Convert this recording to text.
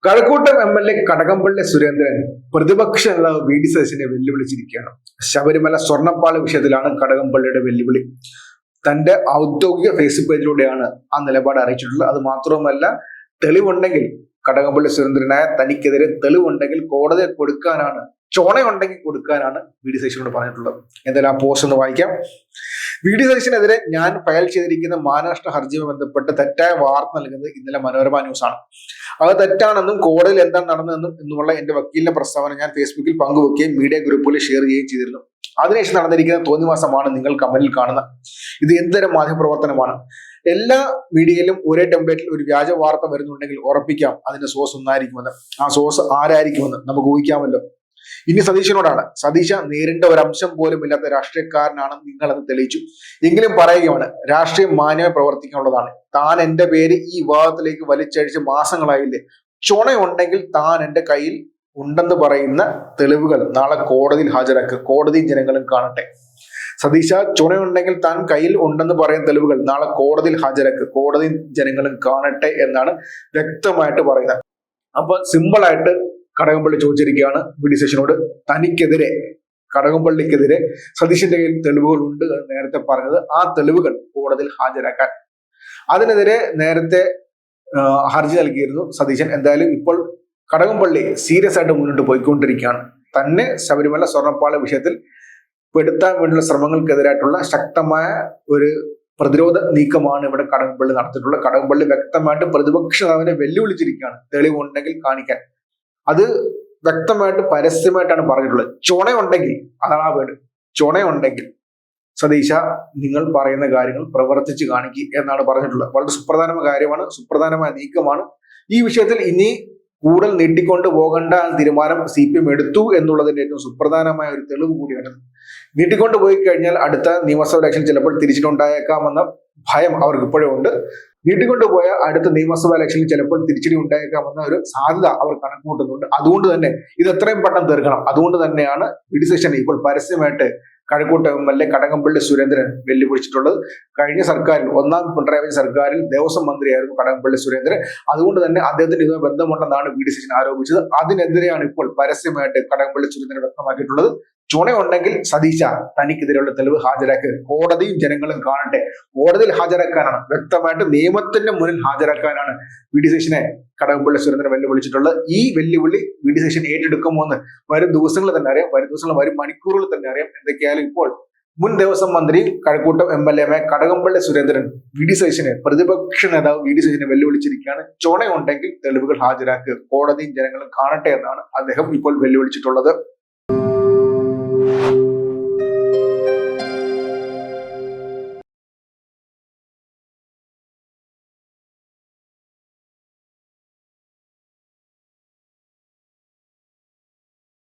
Kazhakkoottam MLA Kadakampally Surendran പ്രതിപക്ഷ നേതാവ് VD സതീശനെ വെല്ലുവിളിച്ചിരിക്കുകയാണ്. ശബരിമല സ്വർണ്ണപ്പാള വിഷയത്തിലാണ് കടകംപള്ളിയുടെ വെല്ലുവിളി. തന്റെ ഔദ്യോഗിക ഫേസ്ബുക്ക് പേജിലൂടെയാണ് ആ നിലപാട് അറിയിച്ചിട്ടുള്ളത്. അത് മാത്രവുമല്ല, തെളിവുണ്ടെങ്കിൽ കടകംപള്ളി സുരേന്ദ്രനായ തനിക്കെതിരെ തെളിവുണ്ടെങ്കിൽ കോടതിയിൽ കൊടുക്കാനാണ്, ചോണയുണ്ടെങ്കിൽ കൊടുക്കാനാണ് VD സതീശനോട് പറഞ്ഞിട്ടുള്ളത്. എന്തായാലും ആ പോസ്റ്റ് ഒന്ന് വായിക്കാം. VD സതീശനെതിരെ ഞാൻ ഫയൽ ചെയ്തിരിക്കുന്ന മാനനഷ്ട ഹർജിയുമായി ബന്ധപ്പെട്ട് തെറ്റായ വാർത്ത നൽകുന്നത് ഇന്നലെ മനോരമ ന്യൂസ് ആണ്. അത് തെറ്റാണെന്നും കോടതിയിൽ എന്താണ് നടന്നതെന്നും എന്നുമുള്ള എന്റെ വക്കീലിന്റെ പ്രസ്താവന ഞാൻ ഫേസ്ബുക്കിൽ പങ്കുവെക്കുകയും മീഡിയ ഗ്രൂപ്പുകളിൽ ഷെയർ ചെയ്യുകയും ചെയ്തിരുന്നു. അതിനുശേഷം നടന്നിരിക്കുന്ന തോന്നിവാസമാണ് നിങ്ങൾ കമന്റിൽ കാണുന്നത്. ഇത് എന്തൊരു മാധ്യമപ്രവർത്തനമാണ്? എല്ലാ മീഡിയയിലും ഒരേ ടെംപ്ലേറ്റിൽ ഒരു വ്യാജ വാർത്ത വരുന്നുണ്ടെങ്കിൽ ഉറപ്പിക്കാം അതിന്റെ സോഴ്സ് ഒന്നായിരിക്കുമെന്ന്. ആ സോഴ്സ് ആരായിരിക്കുമെന്ന് നമുക്ക് ഊഹിക്കാമല്ലോ. ഇനി സതീശനോടാണ്. സതീശ നേരിട്ട ഒരു അംശം പോലും ഇല്ലാത്ത രാഷ്ട്രീയക്കാരനാണെന്ന് നിങ്ങളത് തെളിയിച്ചു. എങ്കിലും പറയുകയാണ്, രാഷ്ട്രീയം മാന്യമായി പ്രവർത്തിക്കാനുള്ളതാണ്. താൻ എന്റെ പേര് ഈ വിവാദത്തിലേക്ക് വലിച്ചഴിച്ച് മാസങ്ങളായില്ലേ? ചുണയുണ്ടെങ്കിൽ താൻ എന്റെ കയ്യിൽ ഉണ്ടെന്ന് പറയുന്ന തെളിവുകൾ നാളെ കോടതിയിൽ ഹാജരാക്കുക. കോടതിയും ജനങ്ങളും കാണട്ടെ. സതീശ, ചുണയുണ്ടെങ്കിൽ താൻ കയ്യിൽ ഉണ്ടെന്ന് പറയുന്ന തെളിവുകൾ നാളെ കോടതിയിൽ ഹാജരാക്കുക. കോടതിയും ജനങ്ങളും കാണട്ടെ എന്നാണ് വ്യക്തമായിട്ട് പറയുന്നത്. അപ്പൊ സിമ്പിൾ ആയിട്ട് കടകംപള്ളി ചോദിച്ചിരിക്കുകയാണ് VD സതീശനോട്, തനിക്കെതിരെ, കടകംപള്ളിക്കെതിരെ സതീശന്റെ കയ്യിൽ തെളിവുകൾ ഉണ്ട് എന്ന് നേരത്തെ പറഞ്ഞത്, ആ തെളിവുകൾ കോടതിയിൽ ഹാജരാക്കാൻ. അതിനെതിരെ നേരത്തെ ഹർജി നൽകിയിരുന്നു സതീശൻ. എന്തായാലും ഇപ്പോൾ കടകംപള്ളി സീരിയസ് ആയിട്ട് മുന്നോട്ട് പോയിക്കൊണ്ടിരിക്കുകയാണ്. തന്നെ ശബരിമല സ്വർണ്ണപ്പാള വിഷയത്തിൽ പെടുത്താൻ വേണ്ടിയുള്ള ശ്രമങ്ങൾക്കെതിരായിട്ടുള്ള ശക്തമായ ഒരു പ്രതിരോധ നീക്കമാണ് ഇവിടെ കടകംപള്ളി നടത്തിയിട്ടുള്ളത്. കടകംപള്ളി വ്യക്തമായിട്ട് പ്രതിപക്ഷ നേതാവിനെ വെല്ലുവിളിച്ചിരിക്കുകയാണ്, തെളിവുണ്ടെങ്കിൽ കാണിക്കാൻ. അത് വ്യക്തമായിട്ട് പരസ്യമായിട്ടാണ് പറഞ്ഞിട്ടുള്ളത്. ചുണയുണ്ടെങ്കിൽ, അതാണ് ആ വേർഡ്, ചുണയുണ്ടെങ്കിൽ സതീശ നിങ്ങൾ പറയുന്ന കാര്യങ്ങൾ പ്രവർത്തിച്ച് കാണിക്കുക എന്നാണ് പറഞ്ഞിട്ടുള്ളത്. വളരെ സുപ്രധാനമായ കാര്യമാണ്, സുപ്രധാനമായ നീക്കമാണ്. ഈ വിഷയത്തിൽ ഇനി കൂടുതൽ നീട്ടിക്കൊണ്ട് പോകേണ്ട തീരുമാനം CPM എടുത്തു എന്നുള്ളതിന്റെ ഏറ്റവും സുപ്രധാനമായ ഒരു തെളിവ് കൂടിയാണ്. നീട്ടിക്കൊണ്ട് പോയി കഴിഞ്ഞാൽ അടുത്ത നിയമസഭാ ഇലക്ഷൻ ചിലപ്പോൾ തിരിച്ചടിയുണ്ടായേക്കാമെന്ന ഭയം അവർക്ക് ഇപ്പോഴും ഉണ്ട്. നീട്ടിക്കൊണ്ടുപോയ അടുത്ത നിയമസഭാ ഇലക്ഷനിൽ ചിലപ്പോൾ തിരിച്ചടി ഉണ്ടായേക്കാമെന്ന ഒരു സാധ്യത അവർ കണക്കുകൂട്ടുന്നുണ്ട്. അതുകൊണ്ട് തന്നെ ഇത് എത്രയും പെട്ടെന്ന് തീർക്കണം. അതുകൊണ്ട് തന്നെയാണ് VD സതീശനെ ഇപ്പോൾ പരസ്യമായിട്ട് കഴക്കൂട്ടം MLA കടകംപള്ളി സുരേന്ദ്രൻ വെല്ലുവിളിച്ചിട്ടുള്ളത്. കഴിഞ്ഞ സർക്കാരിൽ, ഒന്നാം പിണറായി വിജയൻ സർക്കാരിൽ ദേവസ്വം മന്ത്രിയായിരുന്നു കടകംപള്ളി സുരേന്ദ്രൻ. അതുകൊണ്ട് തന്നെ അദ്ദേഹത്തിന് ഇതുമായി ബന്ധമുണ്ടെന്നാണ് VD സതീശൻ ആരോപിച്ചത്. അതിനെതിരെയാണ് ഇപ്പോൾ പരസ്യമായിട്ട് കടകംപള്ളി സുരേന്ദ്രൻ വ്യക്തമാക്കിയിട്ടുള്ളത്. ചുണയുണ്ടെങ്കിൽ സതീശ തനിക്കെതിരെയുള്ള തെളിവ് ഹാജരാക്കുക. കോടതിയും ജനങ്ങളും കാണട്ടെ. കോടതിയിൽ ഹാജരാക്കാനാണ്, വ്യക്തമായിട്ട് നിയമത്തിന്റെ മുന്നിൽ ഹാജരാക്കാനാണ് VD സതീശനെ കടകംപള്ളി സുരേന്ദ്രൻ വെല്ലുവിളിച്ചിട്ടുള്ളത്. ഈ വെല്ലുവിളി VD സതീശൻ ഏറ്റെടുക്കുമോ എന്ന് വരും ദിവസങ്ങളിൽ തന്നെ അറിയാം. വരും ദിവസങ്ങൾ, വരും മണിക്കൂറുകൾ തന്നെ അറിയാം. എന്തൊക്കെയായാലും ഇപ്പോൾ മുൻ ദേവസ്വം മന്ത്രി കഴക്കൂട്ടം MLA കടകംപള്ളി സുരേന്ദ്രൻ VD സതീശനെ, പ്രതിപക്ഷ നേതാവ് VD സതീശനെ വെല്ലുവിളിച്ചിരിക്കുകയാണ്. ചുണയുണ്ടെങ്കിൽ തെളിവുകൾ ഹാജരാക്കുക, കോടതിയും ജനങ്ങളും കാണട്ടെ എന്നാണ് അദ്ദേഹം ഇപ്പോൾ വെല്ലുവിളിച്ചിട്ടുള്ളത്.